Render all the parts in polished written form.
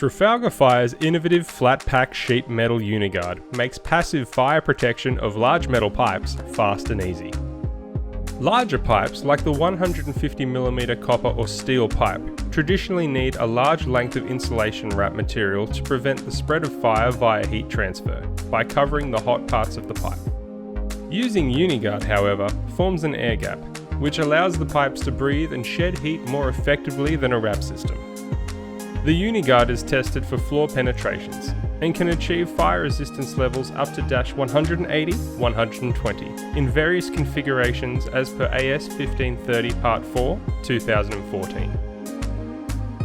Trafalgar Fire's innovative flat-pack sheet metal UniGUARD makes passive fire protection of large metal pipes fast and easy. Larger pipes, like the 150mm copper or steel pipe, traditionally need a large length of insulation wrap material to prevent the spread of fire via heat transfer, by covering the hot parts of the pipe. Using UniGUARD, however, forms an air gap, which allows the pipes to breathe and shed heat more effectively than a wrap system. The UniGUARD is tested for floor penetrations and can achieve fire resistance levels up to -180-120 in various configurations as per AS 1530 Part 4, 2014.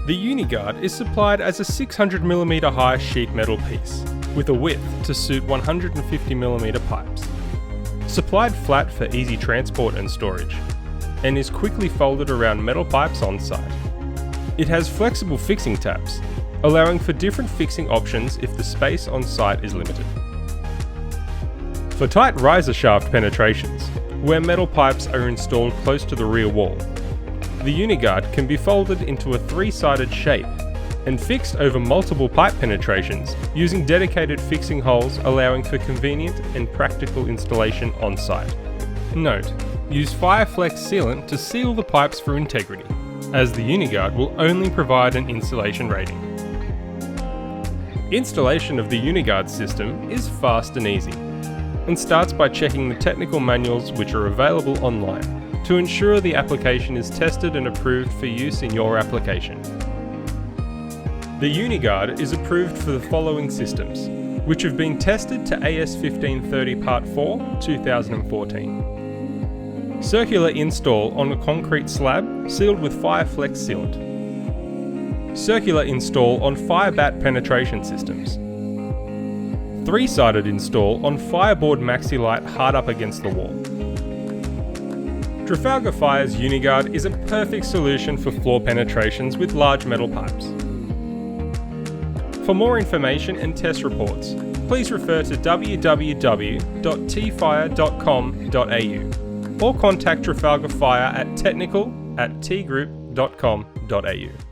The UniGUARD is supplied as a 600mm high sheet metal piece, with a width to suit 150mm pipes. Supplied flat for easy transport and storage, and is quickly folded around metal pipes on site. It has flexible fixing tabs, allowing for different fixing options if the space on site is limited. For tight riser shaft penetrations, where metal pipes are installed close to the rear wall, the UniGUARD can be folded into a three-sided shape and fixed over multiple pipe penetrations using dedicated fixing holes, allowing for convenient and practical installation on site. Note: use FireFlex sealant to seal the pipes for integrity, as the UniGUARD will only provide an insulation rating. Installation of the UniGUARD system is fast and easy, and starts by checking the technical manuals which are available online to ensure the application is tested and approved for use in your application. The UniGUARD is approved for the following systems, which have been tested to AS 1530 Part 4, 2014. Circular install on a concrete slab sealed with FireFlex sealant. Circular install on fire bat penetration systems. Three-sided install on fireboard maxi-light hard up against the wall. Trafalgar Fire's UniGUARD is a perfect solution for floor penetrations with large metal pipes. For more information and test reports, please refer to www.tfire.com.au or contact Trafalgar Fire at technical@tgroup.com.au.